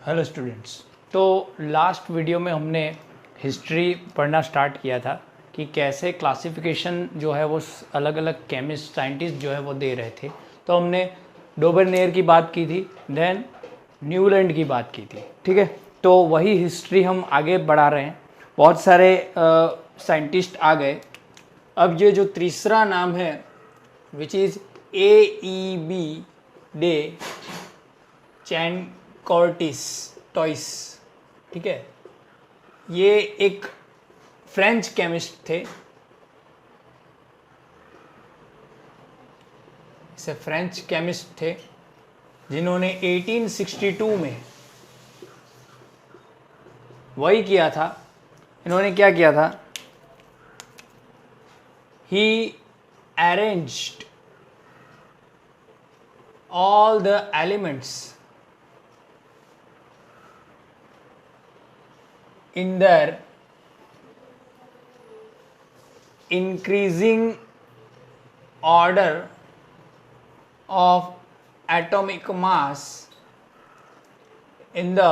Hello students. तो last video में हमने हिस्ट्री पढ़ना स्टार्ट किया था कि कैसे क्लासिफिकेशन जो है वो अलग अलग केमिस्ट साइंटिस्ट जो है वो दे रहे थे। तो हमने डोबरनेयर की बात की थी, देन न्यूलैंड की बात की थी, ठीक है। तो वही हिस्ट्री हम आगे बढ़ा रहे हैं। बहुत सारे साइंटिस्ट आ गए। अब ये जो तीसरा नाम है which is AEB de Chancourtois, ठीक है। ये एक फ्रेंच केमिस्ट थे। इसे फ्रेंच केमिस्ट थे जिन्होंने 1862 में वही किया था। इन्होंने क्या किया था? ही arranged all the elements in their increasing order of atomic mass in the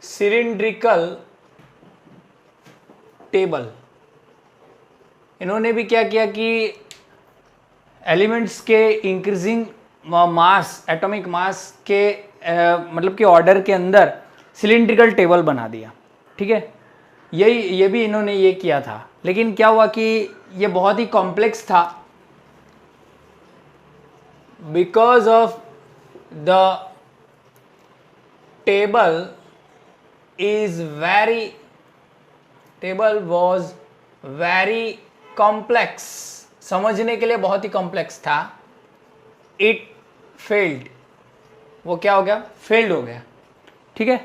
cylindrical table। इन्होंने भी क्या किया कि एलिमेंट्स के इंक्रीजिंग मास, एटॉमिक मास के मतलब कि ऑर्डर के अंदर सिलिंड्रिकल टेबल बना दिया, ठीक है। ये भी इन्होंने ये किया था, लेकिन क्या हुआ कि ये बहुत ही कॉम्प्लेक्स था। Because of the table was very complex, समझने के लिए बहुत ही कॉम्प्लेक्स था। इट फेल्ड, वो क्या हो गया? फेल्ड हो गया, ठीक है।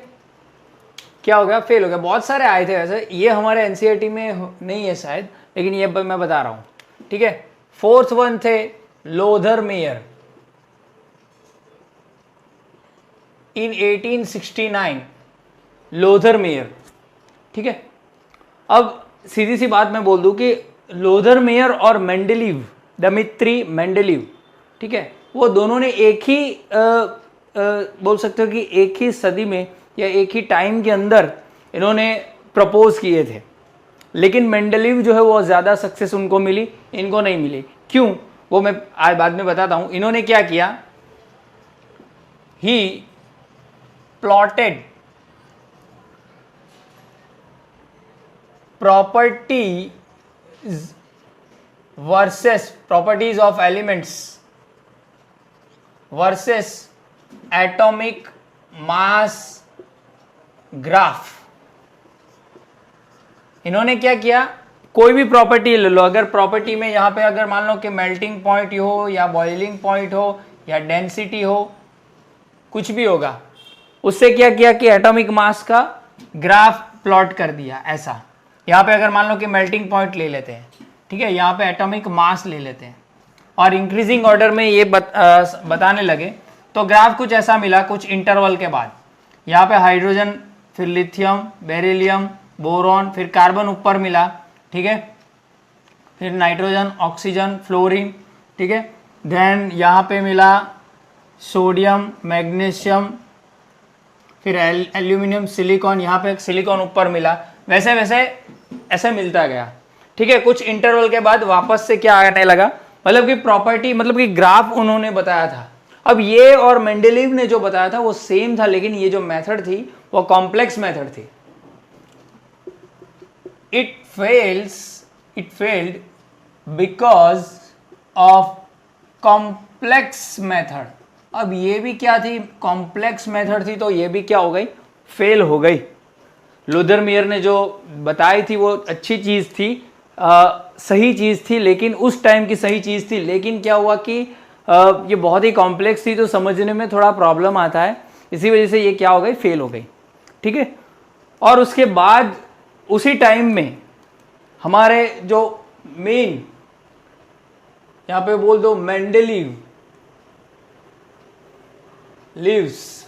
क्या हो गया? फेल हो गया। बहुत सारे आए थे वैसे, ये हमारे एनसीईआरटी में नहीं है शायद, लेकिन ये मैं बता रहा हूं, ठीक है। फोर्थ वन थे Lothar mayor in 1869, Lothar Meyer, ठीक है। अब सीधी सी बात मैं बोल दूं कि लोथर मेयर और मेंडेलीव, दमित्री मेंडेलीव, ठीक है, वो दोनों ने एक ही बोल सकते हो कि एक ही सदी में या एक ही टाइम के अंदर इन्होंने प्रपोज किए थे। लेकिन मेंडेलीव जो है वो ज़्यादा सक्सेस उनको मिली, इनको नहीं मिली। क्यों? वो मैं आज बाद में बताता हूँ। इन्होंने क्या किया? ही plotted properties of elements versus atomic mass graph। इन्होंने क्या किया? कोई भी प्रॉपर्टी ले लो। अगर प्रॉपर्टी में यहां पे अगर मान लो कि मेल्टिंग पॉइंट हो या बॉइलिंग पॉइंट हो या डेंसिटी हो, कुछ भी होगा, उससे क्या किया कि एटॉमिक मास का ग्राफ प्लॉट कर दिया। ऐसा यहाँ पे अगर मान लो कि मेल्टिंग पॉइंट ले लेते हैं, ठीक है, यहाँ पे एटॉमिक मास ले लेते हैं और इंक्रीजिंग ऑर्डर में ये बताने लगे, तो ग्राफ कुछ ऐसा मिला। कुछ इंटरवल के बाद यहाँ पे हाइड्रोजन, फिर लिथियम, बेरिलियम, बोरॉन, फिर कार्बन ऊपर मिला, ठीक है, फिर नाइट्रोजन, ऑक्सीजन, फ्लोरीन, ठीक है। देन यहाँ पे मिला सोडियम, मैग्नीशियम, फिर एल्यूमिनियम, सिलिकॉन, यहाँ पे सिलिकॉन ऊपर मिला। वैसे वैसे ऐसे मिलता गया, ठीक है। कुछ इंटरवल के बाद वापस से क्या आने लगा? मतलब कि प्रॉपर्टी, मतलब कि ग्राफ उन्होंने बताया था। अब ये और मेंडेलीव ने जो बताया था वो सेम था, लेकिन ये जो मेथड थी वो कॉम्प्लेक्स मेथड थी। It failed because of complex method. अब ये भी क्या थी? कॉम्प्लेक्स मेथड थी, तो ये भी क्या हो गई? फेल हो गई। लोथर मेयर ने जो बताई थी वो अच्छी चीज़ थी, सही चीज़ थी, लेकिन उस टाइम की सही चीज़ थी। लेकिन क्या हुआ कि ये बहुत ही कॉम्प्लेक्स थी, तो समझने में थोड़ा प्रॉब्लम आता है। इसी वजह से ये क्या हो गई? फेल हो गई, ठीक है। और उसके बाद उसी टाइम में हमारे जो मेन, यहाँ पे बोल दो मेंडेलीव लीव्स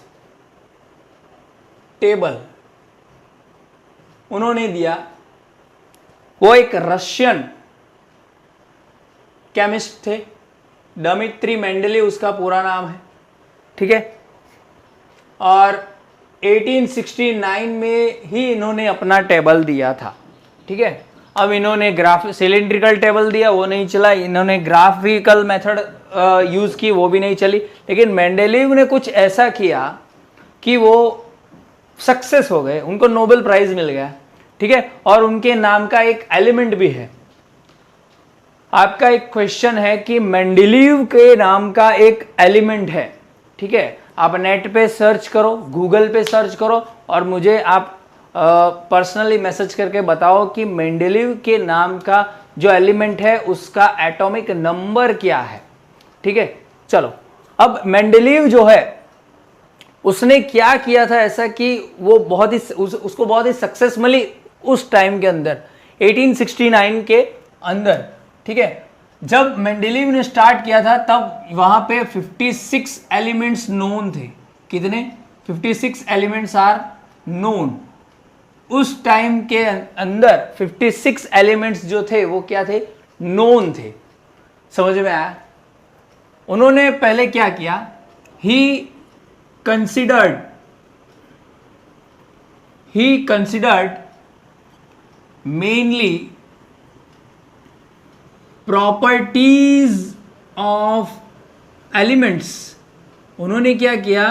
टेबल उन्होंने दिया। वो एक रशियन केमिस्ट थे, डमित्री मेंडेलीव उसका पूरा नाम है, ठीक है। और 1869 में ही इन्होंने अपना टेबल दिया था। ठीक है, अब इन्होंने ग्राफ सिलिंड्रिकल टेबल दिया, वो नहीं चला, इन्होंने ग्राफिकल मेथड यूज़ की, वो भी नहीं चली। लेकिन मेंडेलीव ने कुछ ऐसा किया कि वो सक्सेस हो गए, उनको नोबेल प्राइज मिल गया। ठीक है, और उनके नाम का एक एलिमेंट भी है। आपका एक क्वेश्चन है कि मेंडेलीव के नाम का एक एलिमेंट है। ठीक है, आप नेट पे सर्च करो, गूगल पे सर्च करो और मुझे आप पर्सनली मैसेज करके बताओ कि मेंडेलीव के नाम का जो एलिमेंट है उसका एटॉमिक नंबर क्या है। ठीक है, चलो अब मेंडेलीव जो है उसने क्या किया था ऐसा कि वो बहुत ही उसको बहुत ही सक्सेस मिली उस टाइम के अंदर 1869 के अंदर। ठीक है, जब मेंडेलीव ने स्टार्ट किया था तब वहां पे 56 एलिमेंट्स नोन थे। कितने? 56 एलिमेंट्स आर नोन। उस टाइम के अंदर 56 एलिमेंट्स जो थे वो क्या थे? नोन थे। समझ में आया? उन्होंने पहले क्या किया? He considered mainly properties of elements. उन्होंने क्या किया?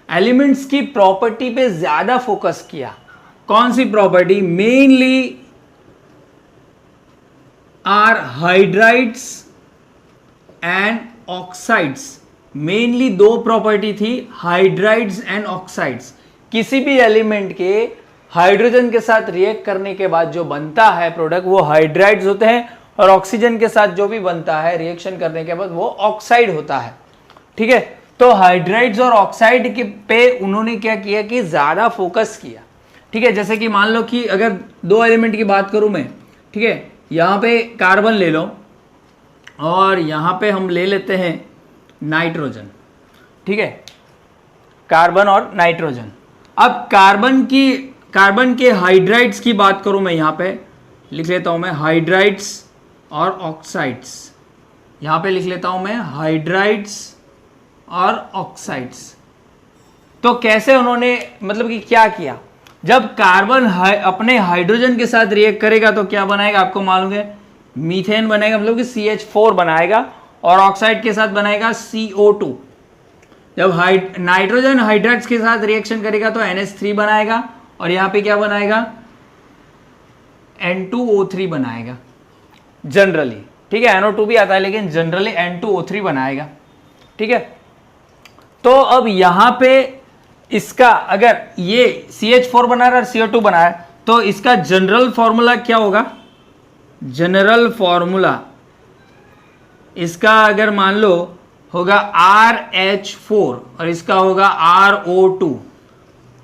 एलिमेंट्स की प्रॉपर्टी पे ज्यादा फोकस किया। कौन सी property? Mainly are hydrides and oxides. Mainly दो प्रॉपर्टी थी, हाइड्राइड्स एंड ऑक्साइड्स। किसी भी एलिमेंट के हाइड्रोजन के साथ रिएक्ट करने के बाद जो बनता है प्रोडक्ट वो हाइड्राइड्स होते हैं, और ऑक्सीजन के साथ जो भी बनता है रिएक्शन करने के बाद वो ऑक्साइड होता है। ठीक है, तो हाइड्राइड्स और ऑक्साइड के पे उन्होंने क्या किया कि ज्यादा फोकस किया। ठीक है, जैसे कि मान लो कि अगर दो एलिमेंट की बात करूं मैं, ठीक है, यहां पे कार्बन ले लो और यहां पे हम ले लेते हैं नाइट्रोजन। ठीक है, कार्बन और नाइट्रोजन। अब कार्बन के हाइड्राइड्स की बात करूं मैं, यहां पे लिख लेता हूं मैं हाइड्राइड्स और ऑक्साइड्स। यहां पे लिख लेता हूं मैं हाइड्राइड्स और ऑक्साइड्स। तो कैसे उन्होंने मतलब कि क्या किया? जब कार्बन अपने हाइड्रोजन के साथ रिएक्ट करेगा तो क्या बनाएगा? आपको मालूम है, मीथेन बनेगा, मतलब कि CH4 बनाएगा, और ऑक्साइड के साथ बनाएगा CO2। जब नाइट्रोजन हाइड्राइड्स के साथ रिएक्शन करेगा तो NH3 बनाएगा, और यहां पे क्या बनाएगा? N2O3 बनाएगा जनरली। ठीक है, NO2 भी आता है लेकिन जनरली N2O3 बनाएगा। ठीक है, तो अब यहां पे इसका अगर ये CH4 बना रहा है और CO2 बना है तो इसका जनरल फॉर्मूला क्या होगा? जनरल फॉर्मूला इसका अगर मान लो होगा RH4 और इसका होगा RO2।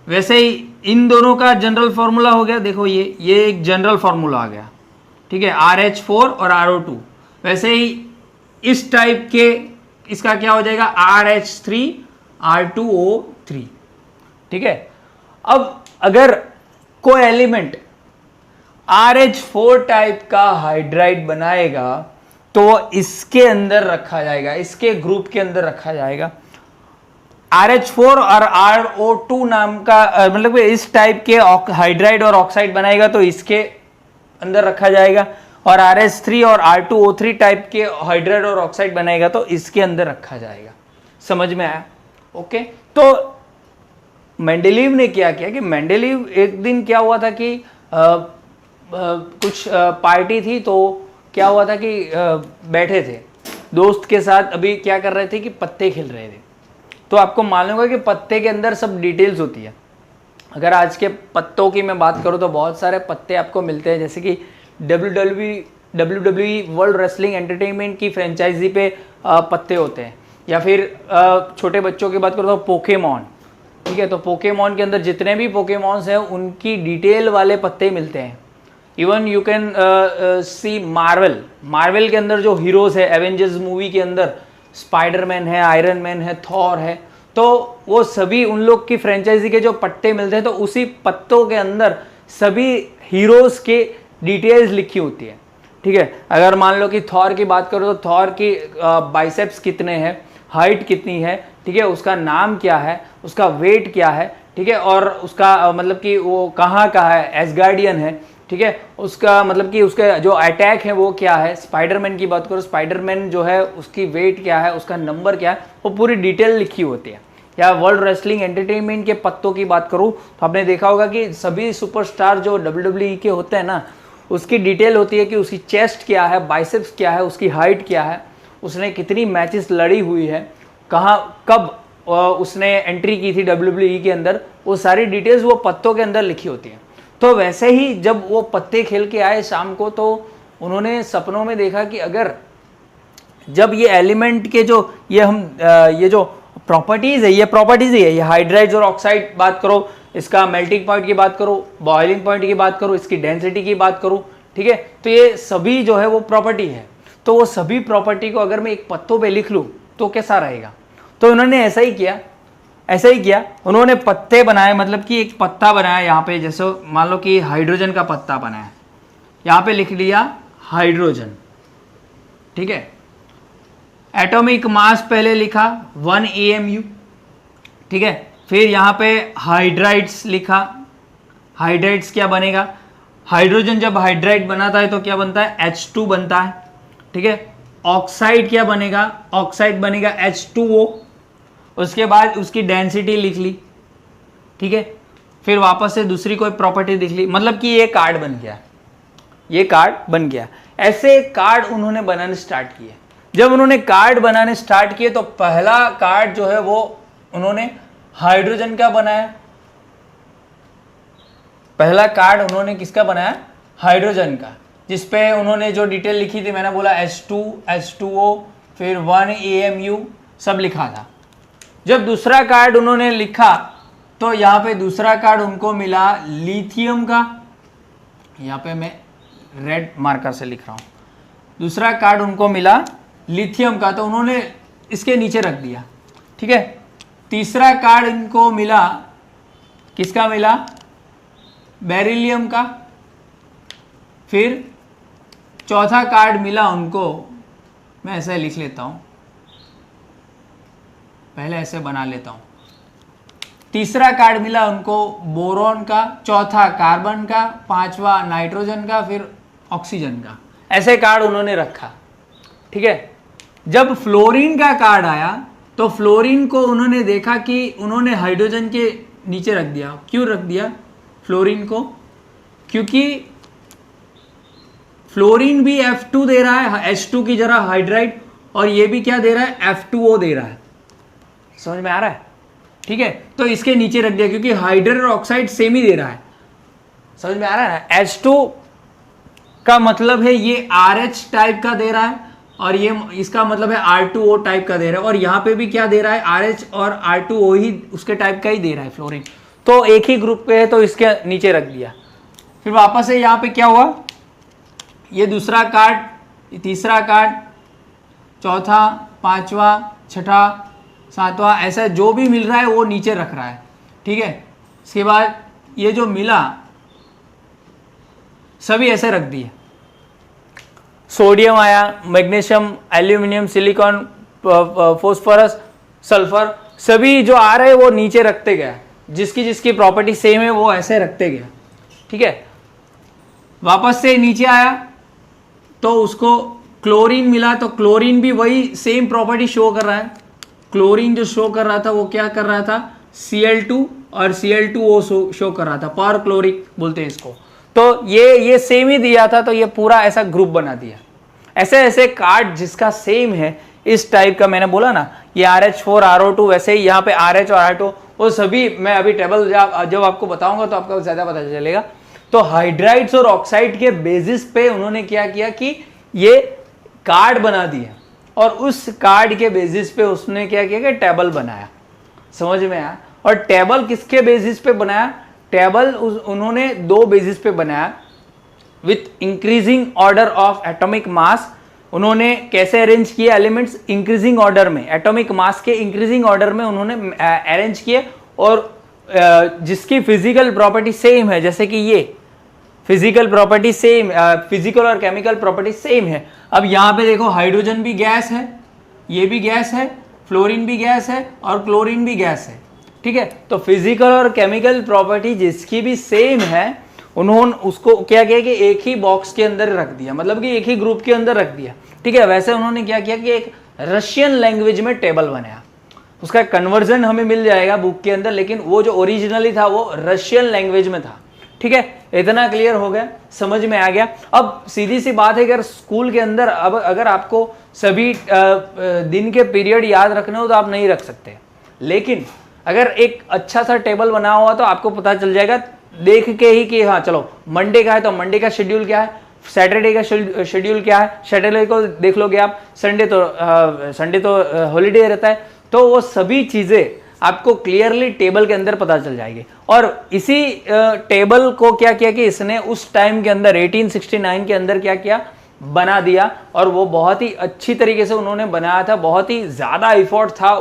वैसे ही इन दोनों का जनरल फॉर्मूला हो गया। देखो ये एक जनरल फॉर्मूला आ गया। ठीक है, RH4 और RO2। वैसे ही इस टाइप के इसका क्या हो जाएगा? RH3 R2O3। ठीक है, अब अगर कोई एलिमेंट RH4 टाइप का हाइड्राइड बनाएगा तो इसके अंदर रखा जाएगा, इसके ग्रुप के अंदर रखा जाएगा। RH4 और RO2 नाम का मतलब इस टाइप के हाइड्राइड और ऑक्साइड बनाएगा तो इसके अंदर रखा जाएगा, और RH3 और R2O3 टाइप के हाइड्राइड और ऑक्साइड बनाएगा तो इसके अंदर रखा जाएगा। समझ में आया? ओके, तो मेंडेलीव ने क्या किया कि मेंडेलीव एक दिन क्या हुआ था कि कुछ पार्टी थी, तो क्या हुआ था कि बैठे थे दोस्त के साथ, अभी क्या कर रहे थे कि पत्ते खेल रहे थे। तो आपको मालूम होगा कि पत्ते के अंदर सब डिटेल्स होती है। अगर आज के पत्तों की मैं बात करूं तो बहुत सारे पत्ते आपको मिलते हैं, जैसे कि WWE वर्ल्ड रेसलिंग एंटरटेनमेंट की फ्रेंचाइजी पे पत्ते होते हैं, या फिर छोटे बच्चों की बात करो तो पोकेमॉन। ठीक है, तो पोकेमॉन के अंदर जितने भी पोकेमॉन्स हैं उनकी डिटेल वाले पत्ते मिलते हैं। Even you can see Marvel के अंदर जो हीरोज है, एवेंजर्स मूवी के अंदर स्पाइडरमैन है, आयरन मैन है, थॉर है, तो वो सभी उन लोग की फ्रेंचाइजी के जो पत्ते मिलते हैं तो उसी पत्तों के अंदर सभी हीरोज के डिटेल्स लिखी होती है। ठीक है। अगर मान लो कि थॉर की बात करो तो थॉर की बाइसेप्स कितने हैं, हाइट कितनी है, ठीक है, उसका नाम क्या है, उसका वेट क्या है, ठीक है, और उसका मतलब कि वो कहाँ का है, एसगार्डियन है, ठीक है, उसका मतलब कि उसका जो अटैक है वो क्या है। स्पाइडरमैन की बात करो, स्पाइडरमैन जो है उसकी वेट क्या है, उसका नंबर क्या है, वो पूरी डिटेल लिखी होती है। या वर्ल्ड रेसलिंग एंटरटेनमेंट के पत्तों की बात करूँ तो आपने देखा होगा कि सभी सुपरस्टार जो WWE के होते हैं ना, उसकी डिटेल होती है कि उसकी चेस्ट क्या है, बाइसेप्स क्या है, उसकी हाइट क्या है, उसने कितनी मैचेस लड़ी हुई है, कहाँ कब उसने एंट्री की थी WWE के अंदर, वो सारी डिटेल्स वो पत्तों के अंदर लिखी होती है। तो वैसे ही जब वो पत्ते खेल के आए शाम को, तो उन्होंने सपनों में देखा कि अगर जब ये एलिमेंट के जो ये जो प्रॉपर्टीज है, ये प्रॉपर्टीज ही है, ये हाइड्राइड्स और ऑक्साइड बात करो, इसका मेल्टिंग पॉइंट की बात करो, बॉइलिंग पॉइंट की बात करो, इसकी डेंसिटी की बात करूँ, ठीक है, तो ये सभी जो है वो प्रॉपर्टी है। तो वो सभी प्रॉपर्टी को अगर मैं एक पत्तों पे लिख लूँ तो कैसा रहेगा। तो उन्होंने ऐसा ही किया, उन्होंने पत्ते बनाए, मतलब कि एक पत्ता बनाया यहाँ पे, जैसे मान लो कि हाइड्रोजन का पत्ता बनाया, यहाँ पे लिख लिया हाइड्रोजन, ठीक है। एटॉमिक मास पहले लिखा 1 AMU, ठीक है। फिर यहाँ पे हाइड्राइड्स लिखा, हाइड्राइड्स क्या बनेगा, हाइड्रोजन जब हाइड्राइड बनाता है तो क्या बनता है, H2 बनता है, ठीक है। ऑक्साइड क्या बनेगा, ऑक्साइड बनेगा H2O। उसके बाद उसकी डेंसिटी लिख ली, ठीक है। फिर वापस से दूसरी कोई प्रॉपर्टी लिख ली, मतलब कि ये कार्ड बन गया, ऐसे कार्ड उन्होंने बनाने स्टार्ट किए। जब उन्होंने कार्ड बनाने स्टार्ट किए तो पहला कार्ड जो है वो उन्होंने हाइड्रोजन का बनाया, पहला कार्ड उन्होंने किसका बनाया, हाइड्रोजन का, जिसपे उन्होंने जो डिटेल लिखी थी, मैंने बोला H2, H2O, फिर 1 AMU सब लिखा था। जब दूसरा कार्ड उन्होंने लिखा तो यहाँ पे दूसरा कार्ड उनको मिला लिथियम का, यहाँ पे मैं रेड मार्कर से लिख रहा हूँ, दूसरा कार्ड उनको मिला लिथियम का, तो उन्होंने इसके नीचे रख दिया, ठीक है। तीसरा कार्ड इनको मिला, किसका मिला, बेरिलियम का। फिर चौथा कार्ड मिला उनको, मैं ऐसे लिख लेता हूँ, पहले ऐसे बना लेता हूँ, तीसरा कार्ड मिला उनको बोरॉन का, चौथा कार्बन का, पांचवा नाइट्रोजन का, फिर ऑक्सीजन का, ऐसे कार्ड उन्होंने रखा, ठीक है। जब फ्लोरीन का कार्ड आया तो फ्लोरीन को उन्होंने देखा कि उन्होंने हाइड्रोजन के नीचे रख दिया। क्यों रख दिया फ्लोरीन को, क्योंकि फ्लोरीन भी F2 दे रहा है, H2 की जरा हाइड्राइड, और ये भी क्या दे रहा है, F2O दे रहा है। समझ में आ रहा है, ठीक है। तो इसके नीचे रख दिया क्योंकि हाइड्रोजन और ऑक्साइड सेम ही दे रहा है। समझ में आ रहा है ना। H2 का मतलब है ये RH टाइप का दे रहा है, और ये इसका मतलब है R2O टाइप का दे रहा है, और यहाँ पे भी क्या दे रहा है, RH और R2O ही उसके टाइप का ही दे रहा है फ्लोरीन, तो एक ही ग्रुप पे है, तो इसके नीचे रख दिया। फिर वापस से यहाँ पे क्या हुआ, ये दूसरा कार्ड, तीसरा कार्ड, चौथा, पांचवा, छठा, सातवां, ऐसा जो भी मिल रहा है वो नीचे रख रहा है, ठीक है। इसके बाद ये जो मिला सभी ऐसे रख दिए, सोडियम आया, magnesium, aluminium, silicon, phosphorus, sulphur, सभी जो आ रहे हैं वो नीचे रखते गया, जिसकी जिसकी प्रॉपर्टी सेम है वो ऐसे रखते गया, ठीक है। वापस से नीचे आया तो उसको क्लोरीन मिला, तो क्लोरीन भी वही सेम प्रॉपर्टी शो कर रहा है। क्लोरीन जो शो कर रहा था वो क्या कर रहा था, Cl2 और Cl2O शो कर रहा था, पर क्लोरिक बोलते हैं इसको। तो ये सेम ही दिया था, तो ये पूरा ऐसा ग्रुप बना दिया। ऐसे ऐसे कार्ड जिसका सेम है इस टाइप का, मैंने बोला ना ये RH4 RO2, वैसे ही यहाँ पे RH और R2 वो सभी, मैं अभी टेबल जब आपको बताऊंगा तो आपको ज्यादा पता चलेगा। तो हाइड्राइड्स और ऑक्साइड के बेसिस पे उन्होंने क्या किया कि ये कार्ड बना दिया, और उस कार्ड के बेसिस पे उसने क्या किया कि टेबल बनाया। समझ में आया। और टेबल किसके बेसिस पे बनाया, टेबल उन्होंने दो बेसिस पे बनाया, with increasing order of atomic mass. उन्होंने कैसे अरेंज किए एलिमेंट्स, इंक्रीजिंग ऑर्डर में, एटॉमिक मास के इंक्रीजिंग ऑर्डर में उन्होंने अरेंज किए, और जिसकी फिजिकल प्रॉपर्टी सेम है, जैसे कि ये फिजिकल प्रॉपर्टी सेम, फिजिकल और केमिकल प्रॉपर्टी सेम है। अब यहाँ पे देखो हाइड्रोजन भी गैस है, ये भी गैस है, फ्लोरीन भी गैस है और क्लोरीन भी गैस है, ठीक है। तो फिजिकल और केमिकल प्रॉपर्टी जिसकी भी सेम है, उन्होंने उसको क्या किया कि एक ही बॉक्स के अंदर रख दिया, मतलब कि एक ही ग्रुप के अंदर रख दिया, ठीक है। वैसे उन्होंने क्या किया कि एक रशियन लैंग्वेज में टेबल बनाया, उसका कन्वर्जन हमें मिल जाएगा बुक के अंदर, लेकिन वो जो ओरिजिनली था वो रशियन लैंग्वेज में था, ठीक है। इतना क्लियर हो गया, समझ में आ गया। अब सीधी सी बात है, अगर स्कूल के अंदर अब अगर आपको सभी दिन के पीरियड याद रखने हो तो आप नहीं रख सकते, लेकिन अगर एक अच्छा सा टेबल बना हुआ तो आपको पता चल जाएगा देख के ही कि हाँ चलो मंडे का है तो मंडे का शेड्यूल क्या है, सैटरडे का शेड्यूल क्या है, सैटरडे को देख लोगे आप, संडे तो हॉलीडे रहता है, तो वो सभी चीज़ें आपको क्लियरली टेबल के अंदर पता चल जाएगी। और इसी टेबल को क्या किया कि इसने उस टाइम के अंदर 1869 के अंदर क्या किया, बना दिया, और वो बहुत ही अच्छी तरीके से उन्होंने बनाया था, बहुत ही ज़्यादा एफर्ट था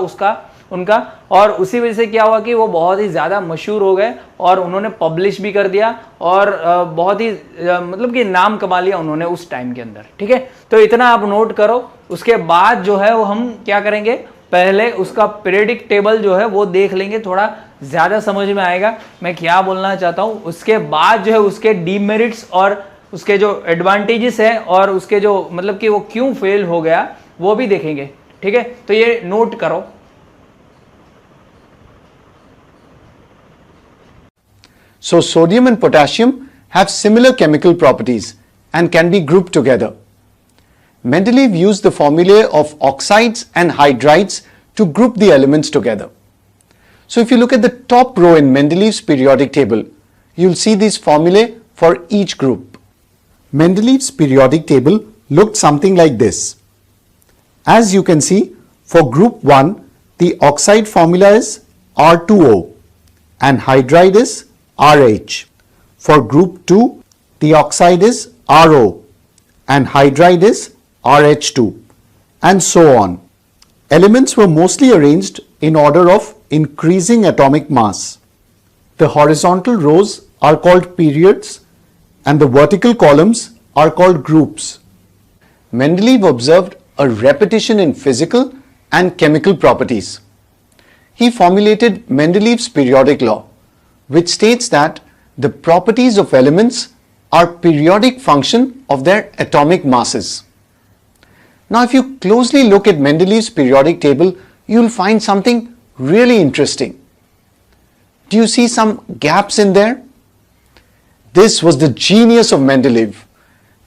उनका, और उसी वजह से क्या हुआ कि वो बहुत ही ज़्यादा मशहूर हो गए और उन्होंने पब्लिश भी कर दिया और बहुत ही मतलब कि नाम कमा लिया उन्होंने उस टाइम के अंदर, ठीक है। तो इतना आप नोट करो। उसके बाद जो है वो हम क्या करेंगे, पहले उसका पीरियडिक टेबल जो है वो देख लेंगे, थोड़ा ज़्यादा समझ में आएगा मैं क्या बोलना चाहता हूँ। उसके बाद जो है उसके डीमेरिट्स और उसके जो एडवांटेजेस है और उसके जो मतलब कि वो क्यों फेल हो गया वो भी देखेंगे, ठीक है। तो ये नोट करो। So sodium and potassium have similar chemical properties and can be grouped together. Mendeleev used the formulae of oxides and hydrides to group the elements together. So if you look at the top row in Mendeleev's periodic table, you'll see these formulae for each group. Mendeleev's periodic table looked something like this. As you can see, for group 1, the oxide formula is R2O and hydride is RH. For group 2, the oxide is RO and hydride is RH2, and so on. Elements were mostly arranged in order of increasing atomic mass. The horizontal rows are called periods and the vertical columns are called groups. Mendeleev observed a repetition in physical and chemical properties. He formulated Mendeleev's periodic law, which states that the properties of elements are periodic function of their atomic masses. Now, if you closely look at Mendeleev's periodic table, you'll find something really interesting. Do you see some gaps in there? This was the genius of Mendeleev.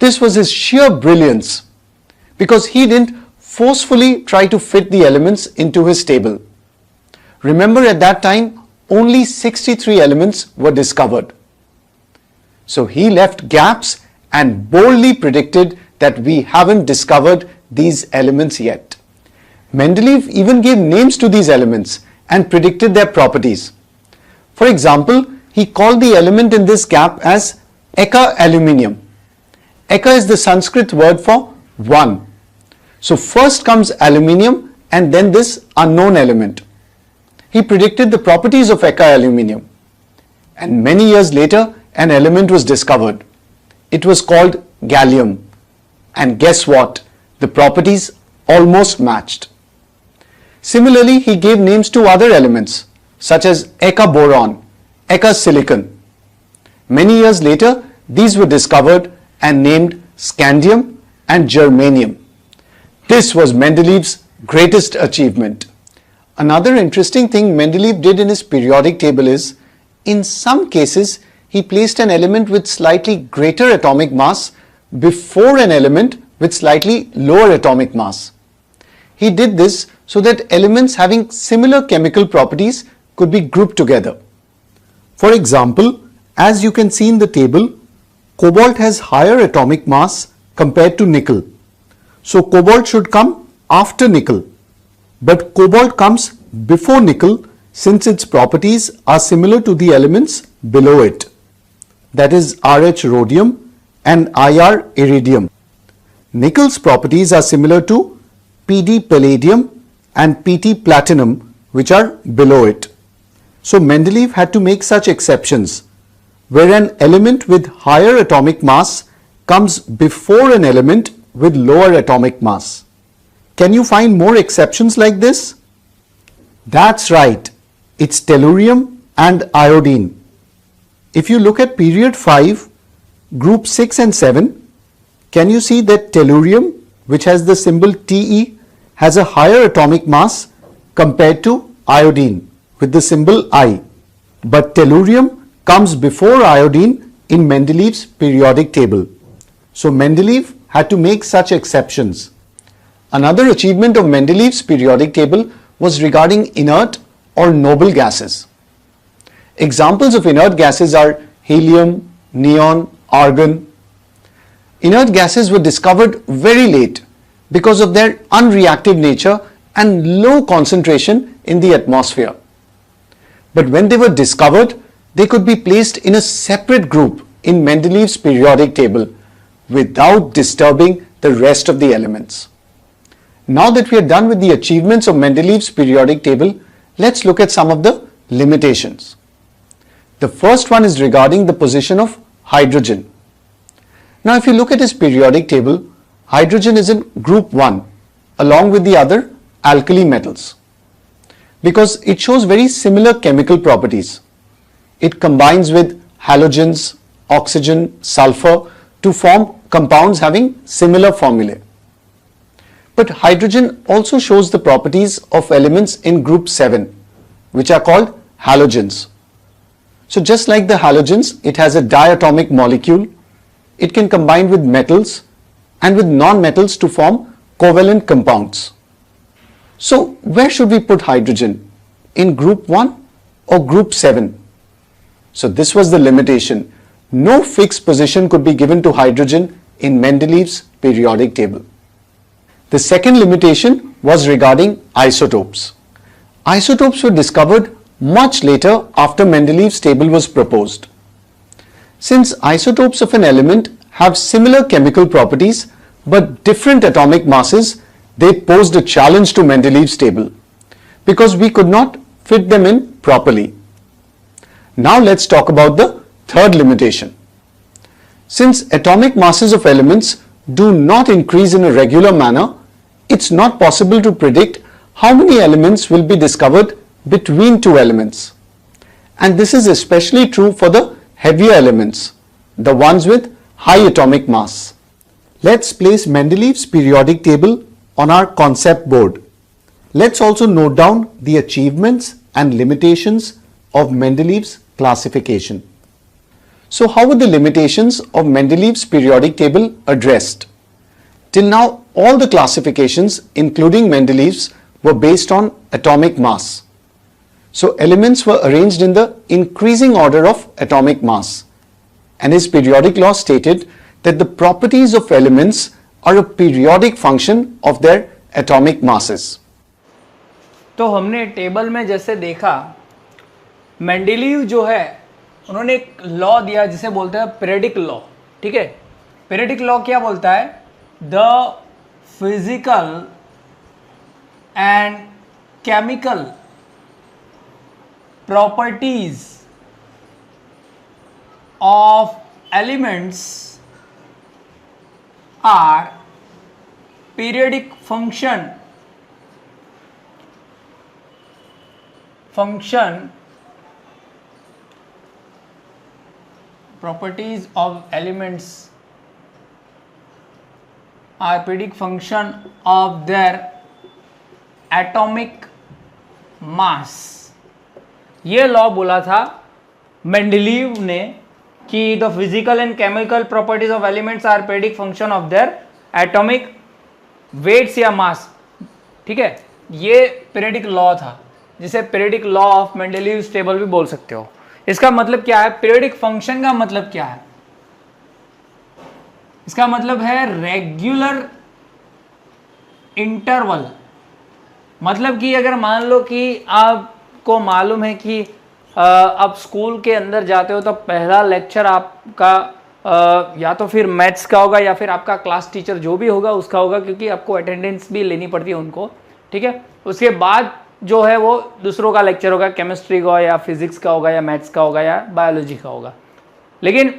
This was his sheer brilliance, because he didn't forcefully try to fit the elements into his table. Remember, at that time, only 63 elements were discovered. So he left gaps and boldly predicted that we haven't discovered these elements yet. Mendeleev even gave names to these elements and predicted their properties. For example, he called the element in this gap as Eka aluminium. Eka is the Sanskrit word for one. So first comes aluminium and then this unknown element. He predicted the properties of Eka aluminium, and many years later an element was discovered. It was called gallium, and guess what? The properties almost matched. Similarly, he gave names to other elements such as Eka boron, Eka silicon. Many years later, these were discovered and named scandium and germanium. This was Mendeleev's greatest achievement. Another interesting thing Mendeleev did in his periodic table is, in some cases, he placed an element with slightly greater atomic mass before an element with slightly lower atomic mass. He did this so that elements having similar chemical properties could be grouped together. For example, as you can see in the table, cobalt has higher atomic mass compared to nickel. So cobalt should come after nickel. But cobalt comes before nickel since its properties are similar to the elements below it, that is RH rhodium and IR iridium. Nickel's properties are similar to PD palladium and PT platinum, which are below it. So Mendeleev had to make such exceptions. where an element with higher atomic mass comes before an element with lower atomic mass. Can you find more exceptions like this? That's right, it's tellurium and iodine. If you look at period 5, group 6 and 7, can you see that tellurium, which has the symbol Te, has a higher atomic mass compared to iodine with the symbol I. But tellurium comes before iodine in Mendeleev's periodic table. So Mendeleev had to make such exceptions. Another achievement of Mendeleev's periodic table was regarding inert or noble gases. Examples of inert gases are helium, neon, argon. Inert gases were discovered very late because of their unreactive nature and low concentration in the atmosphere. But when they were discovered, they could be placed in a separate group in Mendeleev's periodic table without disturbing the rest of the elements. Now that we are done with the achievements of Mendeleev's periodic table, let's look at some of the limitations. The first one is regarding the position of hydrogen. Now if you look at his periodic table, hydrogen is in group 1 along with the other alkali metals because it shows very similar chemical properties. It combines with halogens, oxygen, sulfur to form compounds having similar formulae. But hydrogen also shows the properties of elements in group 7, which are called halogens. So just like the halogens, it has a diatomic molecule. It can combine with metals and with non-metals to form covalent compounds. So where should we put hydrogen? In group 1 or group 7? So this was the limitation. No fixed position could be given to hydrogen in Mendeleev's periodic table. The second limitation was regarding isotopes. Isotopes were discovered much later after Mendeleev's table was proposed. Since isotopes of an element have similar chemical properties but different atomic masses, they posed a challenge to Mendeleev's table because we could not fit them in properly. Now let's talk about the third limitation. Since atomic masses of elements do not increase in a regular manner, it's not possible to predict how many elements will be discovered between two elements. And this is especially true for the heavier elements, the ones with high atomic mass. Let's place Mendeleev's periodic table on our concept board. Let's also note down the achievements and limitations of Mendeleev's classification. So how were the limitations of Mendeleev's periodic table addressed? Till now, all the classifications, including Mendeleev's, were based on atomic mass. So elements were arranged in the increasing order of atomic mass. And his periodic law stated that the properties of elements are a periodic function of their atomic masses. तो हमने table में जैसे देखा, Mendeleev जो है उन्होंने एक law दिया जिसे बोलते हैं पीरियडिक लॉ. ठीक है, पीरियडिक लॉ क्या बोलता है? The physical and chemical properties of elements are periodic function properties of elements are periodic function of their atomic mass. ये लॉ बोला था मेंडेलीव ने कि the physical and chemical properties of elements are periodic function of their atomic weights या mass. ठीक है, ये periodic law था जिसे periodic law of Mendeleev's table भी बोल सकते हो. इसका मतलब क्या है? पीरियडिक फंक्शन का मतलब क्या है? इसका मतलब है रेगुलर इंटरवल. मतलब कि अगर मान लो कि आपको मालूम है कि आप स्कूल के अंदर जाते हो तो पहला लेक्चर आपका या तो फिर मैथ्स का होगा या फिर आपका क्लास टीचर जो भी होगा उसका होगा, क्योंकि आपको अटेंडेंस भी लेनी पड़ती है उनको. ठीक है, उसके बाद जो है वो दूसरों का लेक्चर होगा, केमिस्ट्री का या फिजिक्स का होगा या मैथ्स का होगा या बायोलॉजी का होगा. लेकिन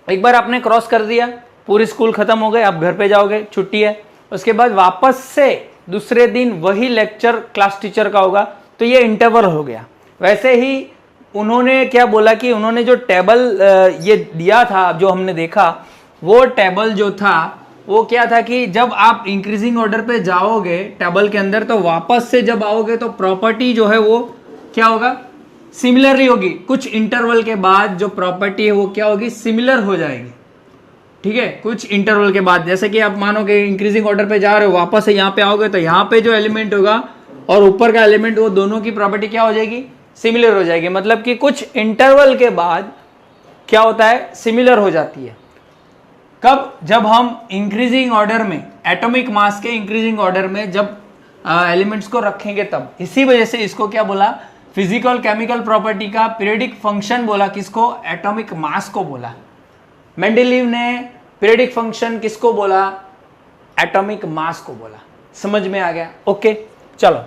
एक बार आपने क्रॉस कर दिया, पूरी स्कूल खत्म हो गए, आप घर पे जाओगे, छुट्टी है, उसके बाद वापस से दूसरे दिन वही लेक्चर क्लास टीचर का होगा, तो ये इंटरवल हो गया। वैसे ही उन्होंने क्या बोला कि उन्होंने जो टेबल ये दिया था, जो हमने देखा, वो टेबल जो था वो क्या था कि जब आप इंक्रीजिंग ऑर्डर पे जाओगे टेबल के अंदर, तो वापस से जब आओगे तो प्रॉपर्टी जो है वो क्या होगा, सिमिलरली होगी। कुछ इंटरवल के बाद जो प्रॉपर्टी है वो क्या होगी, सिमिलर हो जाएगी। ठीक है, कुछ इंटरवल के बाद, जैसे कि आप मानो कि इंक्रीजिंग ऑर्डर पे जा रहे हो, वापस से यहाँ पे आओगे तो यहाँ पे जो एलिमेंट होगा और ऊपर का एलिमेंट, वो दोनों की प्रॉपर्टी क्या हो जाएगी, सिमिलर हो जाएगी। मतलब कि कुछ इंटरवल के बाद क्या होता है, सिमिलर हो जाती है। कब, जब हम इंक्रीजिंग ऑर्डर में, एटॉमिक मास के इंक्रीजिंग ऑर्डर में जब एलिमेंट्स को रखेंगे तब। इसी वजह से इसको क्या बोला, फिजिकल केमिकल प्रॉपर्टी का पीरियडिक फंक्शन बोला, किसको, एटॉमिक मास को बोला। मेंडेलीव ने पीरियडिक फंक्शन किसको बोला, एटॉमिक मास को बोला। समझ में आ गया? ओके, चलो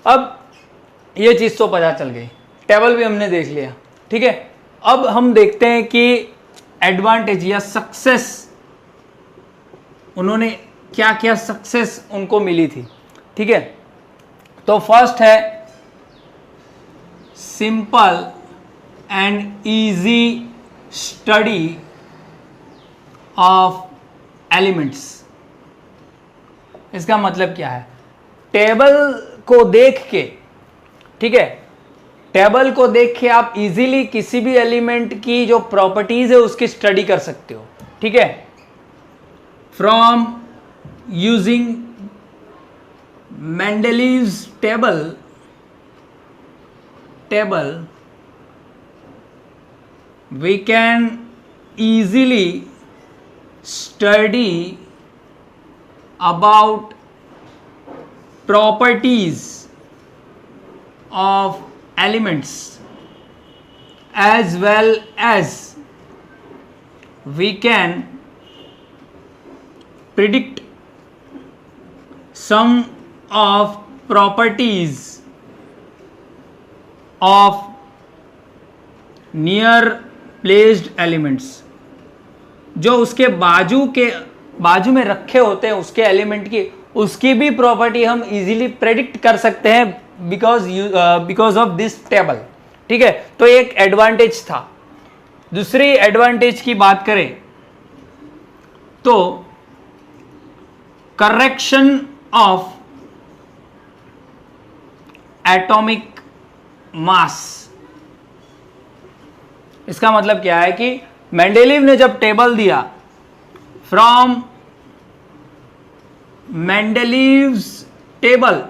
अब ये चीज तो पता चल गई, टेबल भी हमने देख लिया। ठीक है, अब हम देखते हैं कि एडवांटेज या सक्सेस, उन्होंने क्या क्या सक्सेस उनको मिली थी। ठीक है, तो फर्स्ट है simple and easy study of elements. इसका मतलब क्या है, टेबल को देख के, ठीक है, टेबल को देख के आप इजीली किसी भी एलिमेंट की जो प्रॉपर्टीज है उसकी स्टडी कर सकते हो। ठीक है, from using Mendeleev's table we can easily study about properties of elements, as well as we can predict some of properties of near placed elements, जो उसके बाजू में रखे होते हैं उसके एलिमेंट की, उसकी भी प्रॉपर्टी हम इजीली प्रेडिक्ट कर सकते हैं बिकॉज ऑफ दिस टेबल। ठीक है, तो एक एडवांटेज था। दूसरी एडवांटेज की बात करें तो करेक्शन ऑफ एटॉमिक मास। इसका मतलब क्या है कि मेंडेलीव ने जब टेबल दिया, फ्रॉम मेंडेलीव्स टेबल,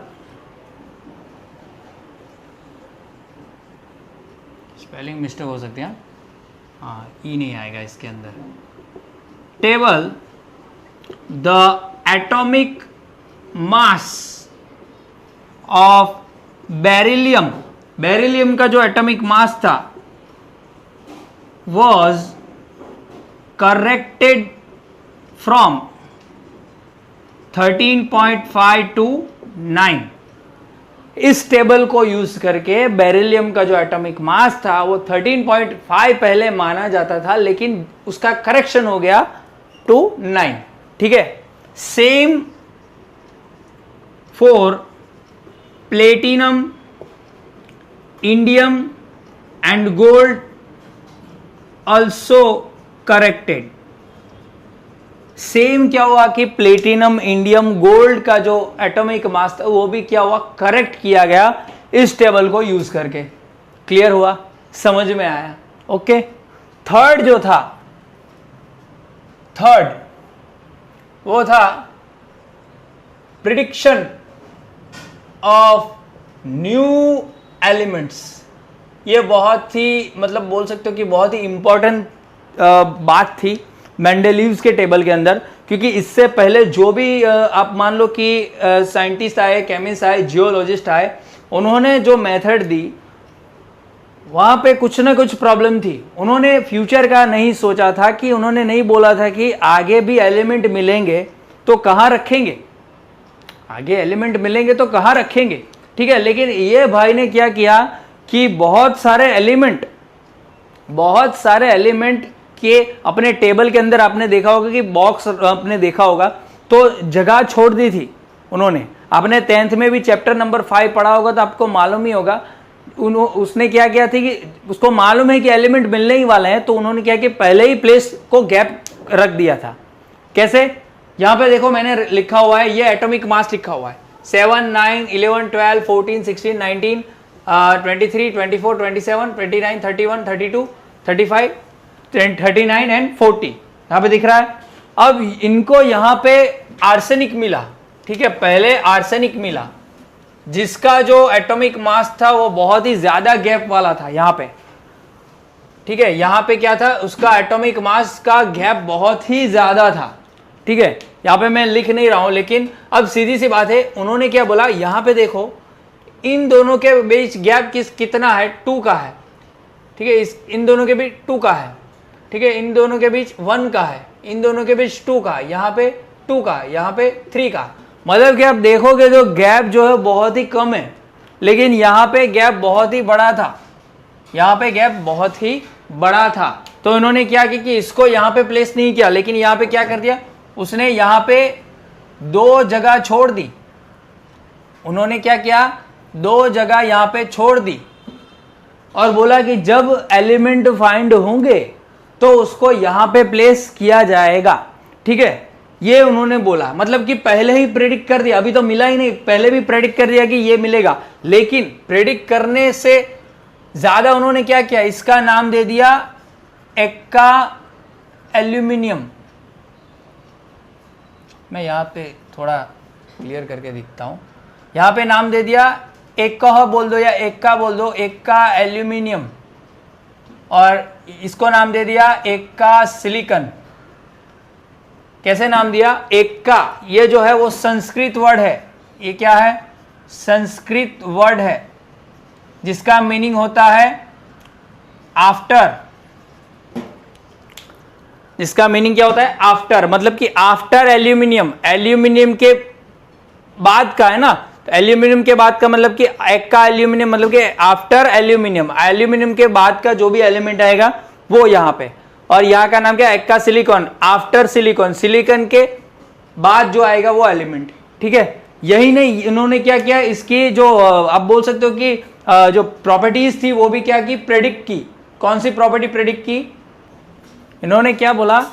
स्पेलिंग मिस्टेक हो सकती है, हाँ, ई नहीं आएगा इसके अंदर, table the atomic mass of beryllium, beryllium का जो एटॉमिक मास था was corrected from 13.5 to 9। इस टेबल को यूज करके बेरिलियम का जो एटॉमिक मास था वो 13.5 पहले माना जाता था, लेकिन उसका करेक्शन हो गया टू 9। ठीक है, same for platinum, indium and gold also corrected. Same क्या हुआ कि प्लेटिनम, इंडियम, गोल्ड का जो एटॉमिक मास था वो भी क्या हुआ, करेक्ट किया गया इस टेबल को यूज करके। क्लियर हुआ, समझ में आया? ओके, थर्ड जो था, थर्ड वो था प्रिडिक्शन ऑफ न्यू एलिमेंट्स। ये बहुत ही, मतलब बोल सकते हो कि बहुत ही इंपॉर्टेंट बात थी मेंडेलीव्स के टेबल के अंदर, क्योंकि इससे पहले जो भी आप मान लो कि साइंटिस्ट आए, केमिस्ट आए, जियोलॉजिस्ट आए, उन्होंने जो मेथड दी वहाँ पे कुछ ना कुछ प्रॉब्लम थी। उन्होंने फ्यूचर का नहीं सोचा था, कि उन्होंने नहीं बोला था कि आगे भी एलिमेंट मिलेंगे तो कहाँ रखेंगे, आगे एलिमेंट मिलेंगे तो कहाँ रखेंगे। ठीक है, लेकिन ये भाई ने क्या किया कि बहुत सारे एलिमेंट कि अपने टेबल के अंदर आपने देखा होगा कि बॉक्स आपने देखा होगा तो जगह छोड़ दी थी उन्होंने। आपने 10th में भी चैप्टर नंबर 5 पढ़ा होगा तो आपको मालूम ही होगा उसने क्या किया थी कि उसको मालूम है कि एलिमेंट मिलने ही वाले हैं, तो उन्होंने क्या कि पहले ही प्लेस को गैप रख दिया था। कैसे? यहां पे देखो मैंने लिखा हुआ है, ये एटॉमिक मास लिखा हुआ है 7, 9, 11, 12, 14, 16, 19, 23, 24, 27, 29, 31, 32, 35, 39 एंड 40 यहां पे दिख रहा है। अब इनको यहां पे आर्सेनिक मिला, ठीक है, पहले आर्सेनिक मिला जिसका जो एटॉमिक मास था वो बहुत ही ज्यादा गैप वाला था यहां पे, ठीक है। यहां पे क्या था, उसका एटॉमिक मास का गैप बहुत ही ज्यादा था, ठीक है। यहां पे मैं लिख नहीं रहा हूं, लेकिन अब सीधी सी बात है, उन्होंने क्या बोला, यहां पे देखो इन दोनों के बीच गैप कितना है, 2 का है, ठीक है। इन दोनों के बीच 2 का है, ठीक है। इन दोनों के बीच 1 का है, इन दोनों के बीच 2 का, यहाँ पे 2 का, यहाँ पे 3 का। मतलब कि आप देखोगे जो गैप जो है बहुत ही कम है, लेकिन यहाँ पे गैप बहुत ही बड़ा था, यहाँ पे गैप बहुत ही बड़ा था। तो इन्होंने क्या किया कि इसको यहाँ पे प्लेस नहीं किया, लेकिन यहाँ पे क्या कर दिया, उसने यहाँ पे 2 जगह छोड़ दी। उन्होंने क्या किया, 2 जगह यहाँ पे छोड़ दी और बोला कि जब एलिमेंट फाइंड होंगे तो उसको यहाँ पे प्लेस किया जाएगा, ठीक है। ये उन्होंने बोला, मतलब कि पहले ही प्रेडिक्ट कर दिया, अभी तो मिला ही नहीं, पहले भी प्रेडिक्ट कर दिया कि ये मिलेगा। लेकिन प्रेडिक्ट करने से ज्यादा उन्होंने क्या किया, इसका नाम दे दिया एक्का एल्यूमिनियम। मैं यहां पे थोड़ा क्लियर करके दिखता हूं, यहां पे नाम दे दिया एक्का बोल दो या एक्का बोल दो, एक्का एल्यूमिनियम, और इसको नाम दे दिया एक्का सिलिकॉन। कैसे नाम दिया, एक्का, ये जो है वो संस्कृत वर्ड है, ये क्या है, संस्कृत वर्ड है जिसका मीनिंग होता है आफ्टर। जिसका मीनिंग क्या होता है, आफ्टर, मतलब कि आफ्टर एल्यूमिनियम, एल्यूमिनियम के बाद का है ना, तो एल्यूमिनियम के बाद का मतलब कि एक्का एल्यूमिनियम, मतलब कि आफ्टर एल्यूमिनियम, एल्यूमिनियम के बाद का जो भी एलिमेंट आएगा वो यहां पे। और यहां का नाम क्या, Ekka silicon, after silicon, silicon के बाद जो आएगा वो एलिमेंट, ठीक है। यही नहीं, इन्होंने क्या किया, इसकी जो आप बोल सकते हो कि जो प्रॉपर्टीज थी वो भी क्या की, प्रेडिक्ट की। कौन सी प्रॉपर्टी प्रेडिक्ट की, इन्होंने क्या बोला,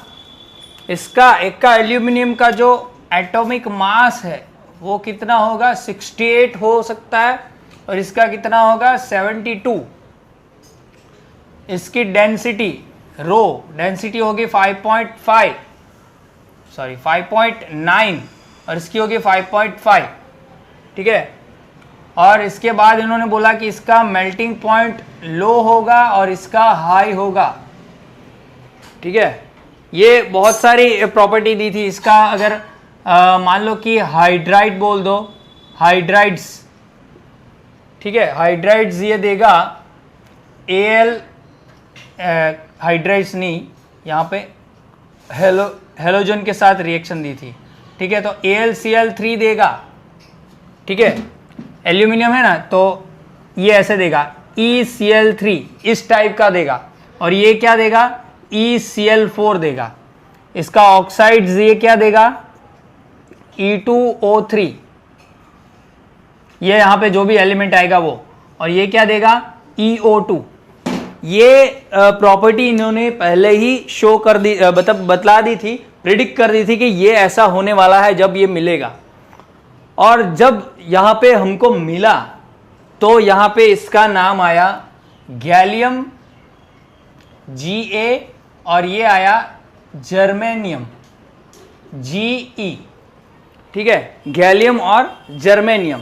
इसका एक्का एल्यूमिनियम का जो एटॉमिक मास है वो कितना होगा, 68 हो सकता है, और इसका कितना होगा, 72। इसकी डेंसिटी, रो डेंसिटी होगी 5.5, सॉरी 5.9, और इसकी होगी 5.5, ठीक है। और इसके बाद इन्होंने बोला कि इसका मेल्टिंग पॉइंट लो होगा और इसका हाई होगा, ठीक है। ये बहुत सारी प्रॉपर्टी दी थी इसका। अगर मान लो कि हाइड्राइड बोल दो, हाइड्राइड्स, ठीक है, हाइड्राइड्स ये देगा Al, हाइड्राइड्स नहीं, यहाँ पे हेलोजन के साथ रिएक्शन दी थी, ठीक है, तो AlCl3 देगा, ठीक है, एल्यूमिनियम है ना, तो ये ऐसे देगा ECl3, इस टाइप का देगा, और ये क्या देगा, ECl4 देगा। इसका ऑक्साइड्स ये क्या देगा, E2O3, ये यहां पे जो भी एलिमेंट आएगा वो, और ये क्या देगा, EO2। ये प्रॉपर्टी इन्होंने पहले ही शो कर दी, बतला दी थी, प्रिडिक्ट कर दी थी कि ये ऐसा होने वाला है जब ये मिलेगा। और जब यहां पे हमको मिला तो यहां पे इसका नाम आया गैलियम, Ga, और ये आया जर्मेनियम, Ge, ठीक है, गैलियम और जर्मेनियम।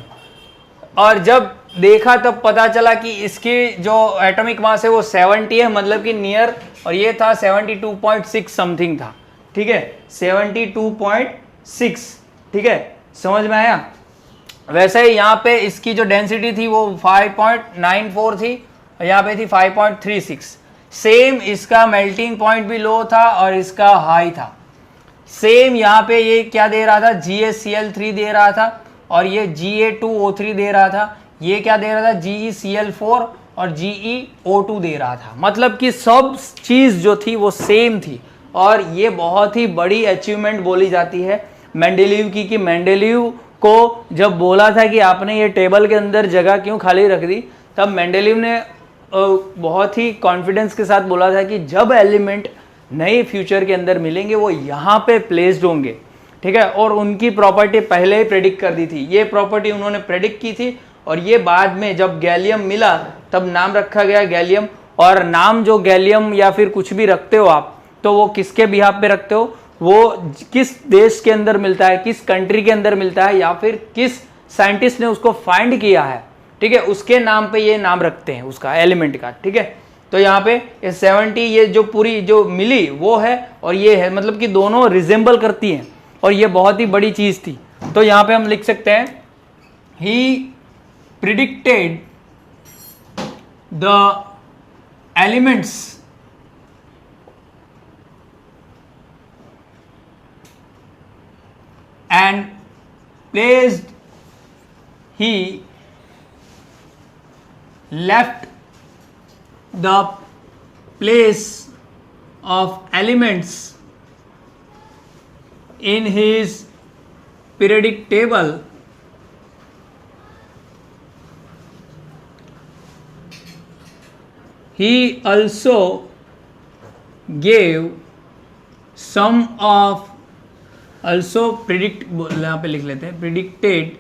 और जब देखा तब पता चला कि इसकी जो एटॉमिक मास है वो 70 है, मतलब कि नियर, और ये था 72.6 समथिंग था, ठीक है, 72.6, ठीक है, समझ में आया। वैसे ही यहाँ पे इसकी जो डेंसिटी थी वो 5.94 थी, और यहाँ पे थी 5.36। सेम इसका मेल्टिंग पॉइंट भी लो था और इसका हाई था। सेम यहाँ पे ये क्या दे रहा था, GaCl3 दे रहा था, और ये Ga2O3 दे रहा था। ये क्या दे रहा था, GeCl4, और GeO2 दे रहा था, मतलब कि सब चीज़ जो थी वो सेम थी। और ये बहुत ही बड़ी अचीवमेंट बोली जाती है मेंडेलीव की, कि मेंडेलीव को जब बोला था कि आपने ये टेबल के अंदर जगह क्यों खाली रख दी, तब मेंडेलीव ने बहुत ही कॉन्फिडेंस के साथ बोला था कि जब एलिमेंट नए फ्यूचर के अंदर मिलेंगे वो यहाँ पे प्लेस्ड होंगे, ठीक है। और उनकी प्रॉपर्टी पहले ही प्रेडिक्ट कर दी थी, ये प्रॉपर्टी उन्होंने प्रेडिक्ट की थी। और ये बाद में जब गैलियम मिला तब नाम रखा गया गैलियम। और नाम जो गैलियम या फिर कुछ भी रखते हो आप, तो वो किसके बिहाफ पे रखते हो, वो किस देश के अंदर मिलता है, किस कंट्री के अंदर मिलता है, या फिर किस साइंटिस्ट ने उसको फाइंड किया है, ठीक है, उसके नाम पे ये नाम रखते हैं उसका एलिमेंट का, ठीक है। तो यहाँ पे ये 70 ये जो पूरी जो मिली वो है और ये है, मतलब कि दोनों रिजेंबल करती हैं और ये बहुत ही बड़ी चीज थी। तो यहाँ पे हम लिख सकते हैं ही predicted the elements and placed he left the place of elements in his periodic table he also gave some of also यहाँ पे लिख लेते हैं predicted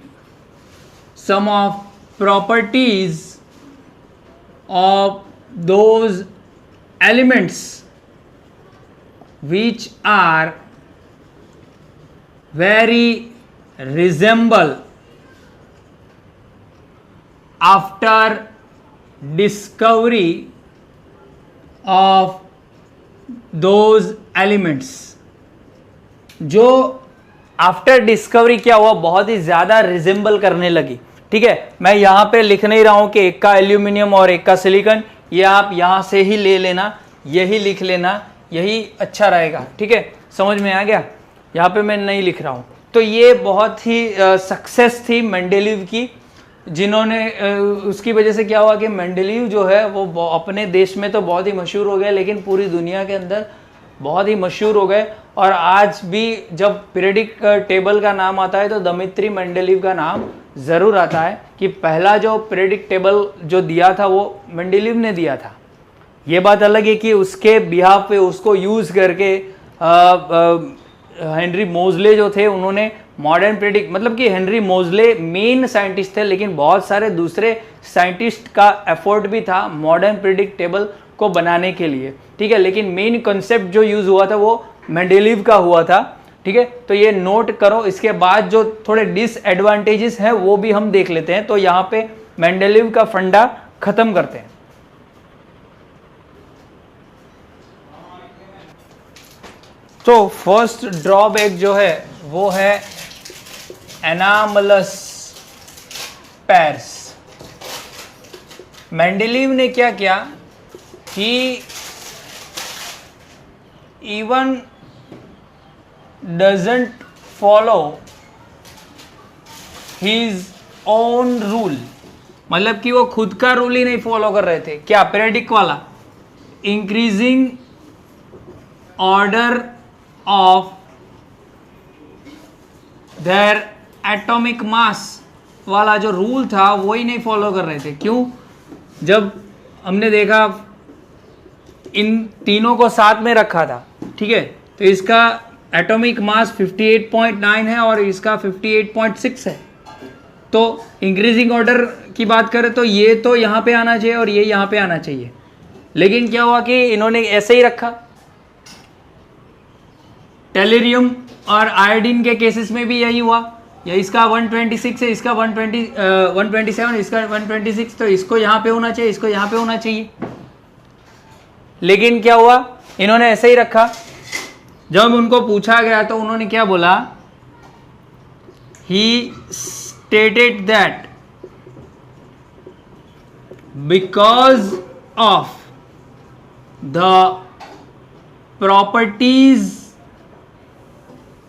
some of properties of those elements which are very resemble after discovery of those elements। जो after discovery क्या हुआ, बहुत ही ज्यादा रिजेंबल करने लगी, ठीक है। मैं यहां पे लिख नहीं रहा हूं कि एक का एल्यूमिनियम और एक का सिलिकॉन, ये आप यहां से ही ले लेना, यही लिख लेना, यही अच्छा रहेगा, ठीक है, समझ में आ गया। यहां पे मैं नहीं लिख रहा हूं। तो ये बहुत ही सक्सेस थी मेंडेलीव की, जिन्होंने उसकी वजह से क्या हुआ कि मेंडेलीव जो है वो अपने देश में तो बहुत ही मशहूर हो गया, लेकिन पूरी दुनिया के अंदर बहुत ही मशहूर हो गए। और आज भी जब पीरियडिक टेबल का नाम आता है तो दमित्री मेंडेलीव का नाम ज़रूर आता है, कि पहला जो पीरियडिक टेबल जो दिया था वो मेंडेलीव ने दिया था। ये बात अलग है कि उसके बिहाफ पे उसको यूज़ करके हेनरी मोजले जो थे उन्होंने मॉडर्न पीरियडिक, मतलब कि हेनरी मोजले मेन साइंटिस्ट थे, लेकिन बहुत सारे दूसरे साइंटिस्ट का एफर्ट भी था मॉडर्न पीरियडिक टेबल को बनाने के लिए, ठीक है। लेकिन मेन कॉन्सेप्ट जो यूज हुआ था वो मेंडेलीव का हुआ था, ठीक है। तो ये नोट करो। इसके बाद जो थोड़े डिसएडवांटेजेस हैं वो भी हम देख लेते हैं। तो यहाँ पे मेंडेलीव का फंडा खत्म करते हैं। तो फर्स्ट ड्रॉबैक जो है वो है एनामलस पेयर्स। मेंडेलीव ने क्या किया कि even doesn't follow his own rule, मतलब कि वो खुद का रूल ही नहीं फॉलो कर रहे थे। क्या पीरियडिक वाला, increasing order of their atomic mass वाला जो रूल था वो ही नहीं फॉलो कर रहे थे। क्यों? जब हमने देखा इन तीनों को साथ में रखा था, ठीक है, तो इसका एटॉमिक मास 58.9 है और इसका 58.6 है। तो इंक्रीजिंग ऑर्डर की बात करें तो ये तो यहाँ पे आना चाहिए और ये यहाँ पे आना चाहिए, लेकिन क्या हुआ कि इन्होंने ऐसे ही रखा। टेलरियम और आयोडीन के केसेस में भी यही हुआ। या इसका 126 है, इसका 127, इसका 126, तो इसको यहाँ पे होना चाहिए, इसको यहाँ पे होना चाहिए, लेकिन क्या हुआ, इन्होंने ऐसे ही रखा। जब उनको पूछा गया तो उन्होंने क्या बोला, he stated that because of the properties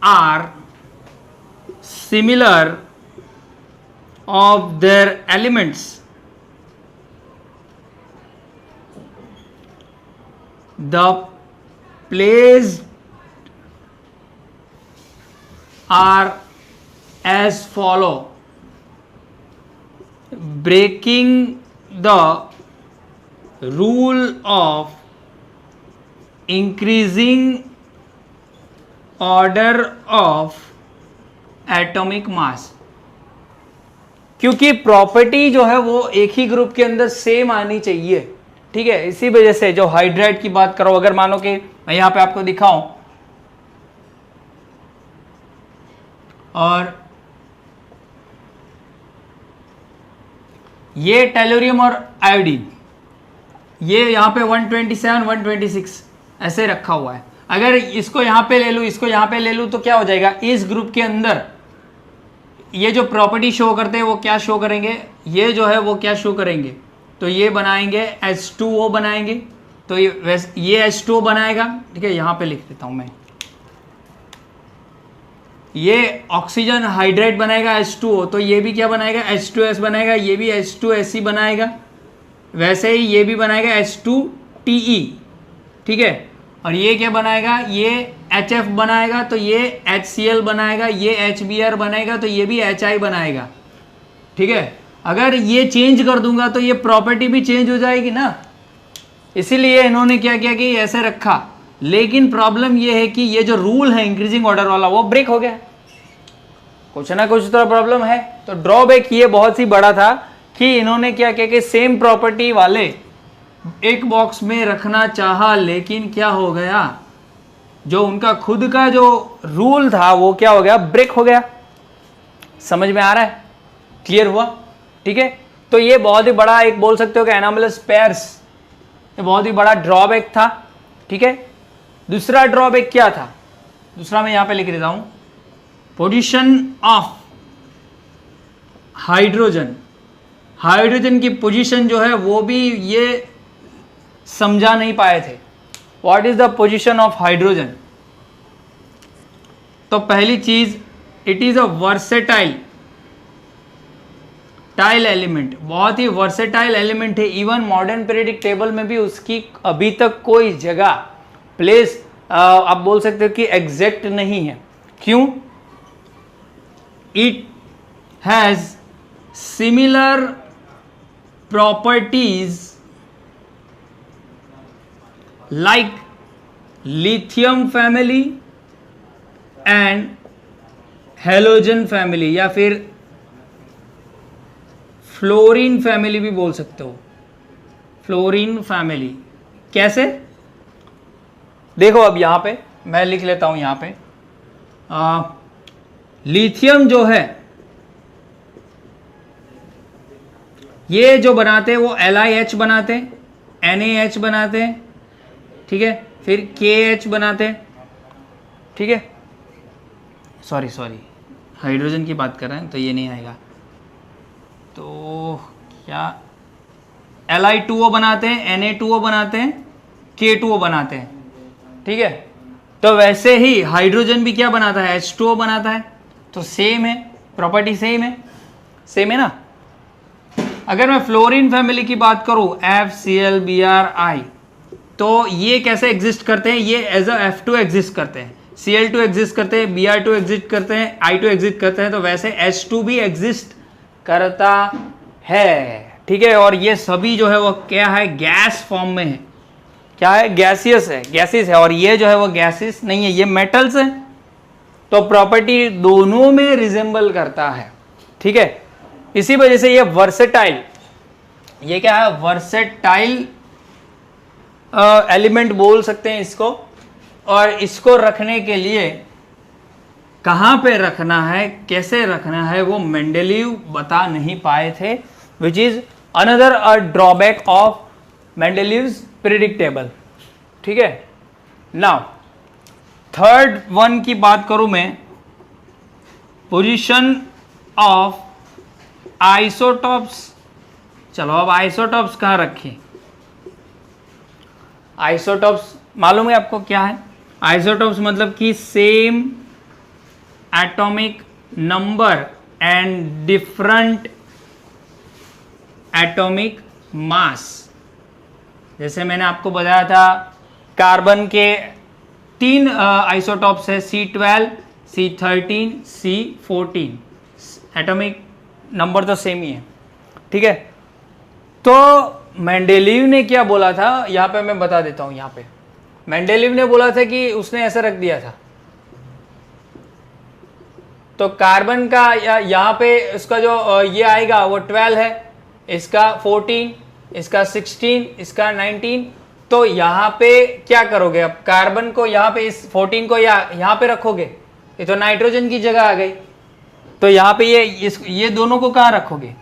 are similar of their elements, the placed are as follow, breaking the rule of increasing order of atomic mass. क्योंकि प्रॉपर्टी जो है वो एक ही ग्रुप के अंदर सेम आनी चाहिए, ठीक है। इसी वजह से जो हाइड्राइड की बात करो, अगर मानो कि मैं यहां पे आपको दिखाऊं और ये टेलोरियम और आयोडीन, ये यहां पे 127 126 ऐसे रखा हुआ है। अगर इसको यहां पे ले लूं, इसको यहां पे ले लूं, तो क्या हो जाएगा, इस ग्रुप के अंदर ये जो प्रॉपर्टी शो करते हैं वो क्या शो करेंगे, ये जो है वो क्या शो करेंगे, तो ये बनाएंगे H2O बनाएंगे, तो ये H2O बनाएगा, ठीक है। यहां पे लिख देता हूं मैं, ये ऑक्सीजन हाइड्राइड बनाएगा H2O, तो ये भी क्या बनाएगा, H2S बनाएगा, ये भी H2SE बनाएगा, वैसे ही ये भी बनाएगा H2TE, ठीक है। और ये क्या बनाएगा, ये HF बनाएगा, तो ये HCl बनाएगा, ये HBr बनाएगा, तो ये भी HI बनाएगा, ठीक है। अगर ये चेंज कर दूंगा तो ये प्रॉपर्टी भी चेंज हो जाएगी ना, इसीलिए इन्होंने क्या किया कि ऐसे रखा। लेकिन प्रॉब्लम ये है कि ये जो रूल है इंक्रीजिंग ऑर्डर वाला वो ब्रेक हो गया, कुछ ना कुछ तो प्रॉब्लम है। तो ड्रॉबैक ये बहुत ही बड़ा था कि इन्होंने क्या किया कि सेम प्रॉपर्टी वाले एक बॉक्स में रखना चाहा, लेकिन क्या हो गया, जो उनका खुद का जो रूल था वो क्या हो गया, ब्रेक हो गया। समझ में आ रहा है, क्लियर हुआ, ठीक है। तो ये बहुत ही बड़ा एक बोल सकते हो कि एनोमलस पेयर्स, ये बहुत ही बड़ा ड्रॉबैक था, ठीक है। दूसरा ड्रॉबैक क्या था, दूसरा मैं यहां पे लिख देता हूं, पोजीशन ऑफ हाइड्रोजन। हाइड्रोजन की पोजीशन जो है वो भी ये समझा नहीं पाए थे। What is the position of hydrogen, तो पहली चीज, it is a versatile element, बहुत ही वर्सेटाइल एलिमेंट है। इवन मॉडर्न पीरियडिक टेबल में भी उसकी अभी तक कोई जगह, प्लेस आप बोल सकते हो कि एग्जैक्ट नहीं है। क्यों, it has similar properties like lithium family and halogen family, या फिर फ्लोरीन फैमिली भी बोल सकते हो, फ्लोरीन फैमिली। कैसे, देखो अब यहां पे मैं लिख लेता हूं, यहां पे लिथियम जो है ये जो बनाते हैं वो LiH बनाते हैं, NaH बनाते हैं, ठीक है, फिर KH बनाते हैं, ठीक है। सॉरी हाइड्रोजन की बात कर रहे हैं तो ये नहीं आएगा, तो क्या Li2O बनाते हैं, Na2O बनाते हैं, K2O बनाते हैं, ठीक है। तो वैसे ही हाइड्रोजन भी क्या बनाता है, H2O बनाता है, तो सेम है, प्रॉपर्टी सेम है ना। अगर मैं फ्लोरीन फैमिली की बात करूं, FClBrI, तो ये कैसे एग्जिस्ट करते हैं, ये एज अ F2 एग्जिस्ट करते हैं, Cl2 एग्जिस्ट करते हैं, Br2 एग्जिस्ट करते हैं, I2 एग्जिस्ट करते हैं, तो वैसे H2 भी एग्जिस्ट करता है, ठीक है। और ये सभी जो है वो क्या है, गैस फॉर्म में है, क्या है, गैसियस है, और ये जो है वो गैसेस नहीं है, ये मेटल्स है। तो प्रॉपर्टी दोनों में रिजेंबल करता है, ठीक है। इसी वजह से ये वर्सेटाइल, ये क्या है, वर्सेटाइल एलिमेंट बोल सकते हैं इसको। और इसको रखने के लिए कहाँ पे रखना है, कैसे रखना है, वो मेंडेलीव बता नहीं पाए थे, which is another a drawback of Mendeleev's periodic table, ठीक है। नाउ थर्ड वन की बात करूं मैं, पोजीशन ऑफ आइसोटॉप्स। चलो अब आइसोटॉप्स कहाँ रखें, आइसोटॉप्स मालूम है आपको क्या है, आइसोटॉप्स मतलब कि same atomic number and different atomic mass. जैसे मैंने आपको बताया था कार्बन के 3 आइसोटॉप्स है, C12, C13, C14। Atomic number तो सेम ही है, ठीक है। तो मेंडेलीव ने क्या बोला था, यहाँ पे मैं बता देता हूँ। यहाँ पे मेंडेलीव ने बोला था कि उसने ऐसा रख दिया था, तो कार्बन का यहाँ पे इसका जो ये आएगा वो 12 है, इसका 14, इसका 16, इसका 19। तो यहाँ पे क्या करोगे, अब कार्बन को यहाँ पे इस 14 को यहाँ पे रखोगे, ये तो नाइट्रोजन की जगह आ गई। तो यहाँ पे ये दोनों को कहाँ रखोगे,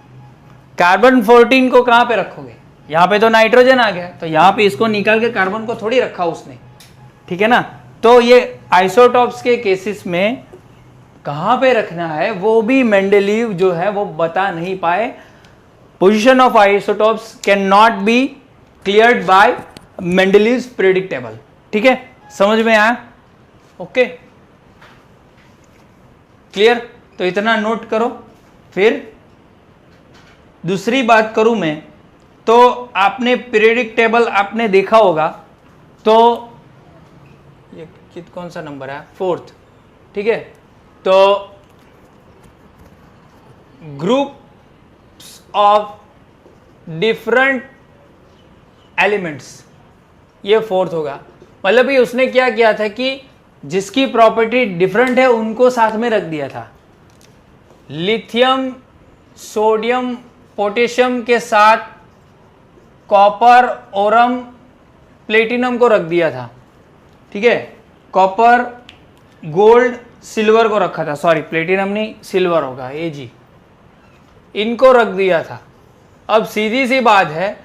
कार्बन 14 को कहाँ पे रखोगे, यहाँ पे तो नाइट्रोजन आ गया, तो यहाँ पे इसको निकाल के कार्बन को थोड़ी रखा उसने, ठीक है ना। तो ये आइसोटॉप्स के केसेस में कहाँ पे रखना है वो भी मेंडेलीव जो है वो बता नहीं पाए। Position of isotopes can not be cleared by Mendeleev's periodic table, ठीक है, समझ में आया? Okay, clear? तो इतना नोट करो। फिर दूसरी बात करूं मैं, तो आपने पीरियोडिक टेबल आपने देखा होगा, तो ये कौन सा नंबर है, 4th, ठीक है। तो ग्रुप्स ऑफ डिफरेंट एलिमेंट्स, ये 4th होगा। मतलब ये उसने क्या किया था कि जिसकी प्रॉपर्टी डिफरेंट है उनको साथ में रख दिया था। लिथियम, सोडियम, पोटेशियम के साथ कॉपर, ओरम, प्लेटिनम को रख दिया था, ठीक है। कॉपर, गोल्ड, सिल्वर को रखा था, सॉरी प्लेटिनम नहीं, सिल्वर होगा, Ag, इनको रख दिया था। अब सीधी सी बात है,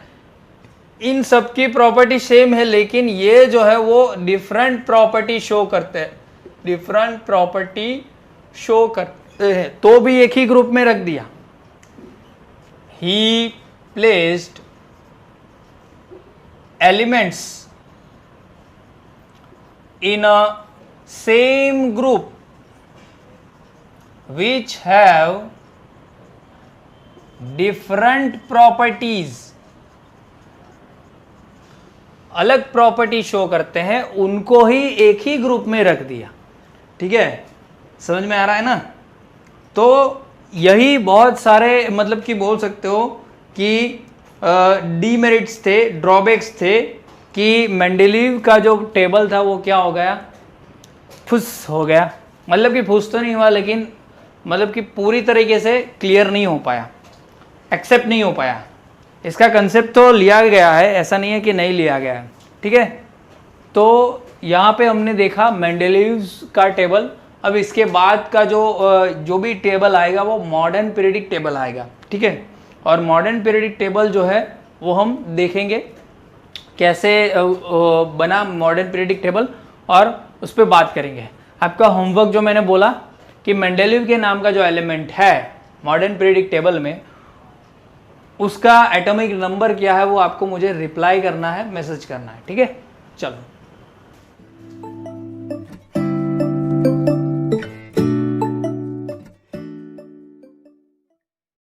इन सब की प्रॉपर्टी सेम है, लेकिन ये जो है वो डिफरेंट प्रॉपर्टी शो करते हैं, डिफरेंट प्रॉपर्टी शो करते हैं, तो भी एक ही ग्रुप में रख दिया। ही placed elements in a same group which have different properties, अलग प्रॉपर्टी शो करते हैं, उनको ही एक ही ग्रुप में रख दिया, ठीक है, समझ में आ रहा है ना। तो यही बहुत सारे मतलब कि बोल सकते हो कि डीमेरिट्स थे, ड्रॉबैक्स थे कि मेंडेलीव का जो टेबल था वो क्या हो गया, फुस हो गया। मतलब कि फुस तो नहीं हुआ, लेकिन मतलब कि पूरी तरीके से क्लियर नहीं हो पाया, एक्सेप्ट नहीं हो पाया। इसका कंसेप्ट तो लिया गया है, ऐसा नहीं है कि नहीं लिया गया है, ठीक है। तो यहाँ पे हमने देखा मेंडेलीव्स का टेबल। अब इसके बाद का जो भी टेबल आएगा वो मॉडर्न पीरियोडिक टेबल आएगा, ठीक है। और मॉडर्न पीरियोडिक टेबल जो है वो हम देखेंगे कैसे बना मॉडर्न पीरियोडिक टेबल, और उस पर बात करेंगे। आपका होमवर्क जो मैंने बोला कि मेंडेलीव के नाम का जो एलिमेंट है मॉडर्न पीरियोडिक टेबल में, उसका एटॉमिक नंबर क्या है वो आपको मुझे रिप्लाई करना है, मैसेज करना है, ठीक है। चलो।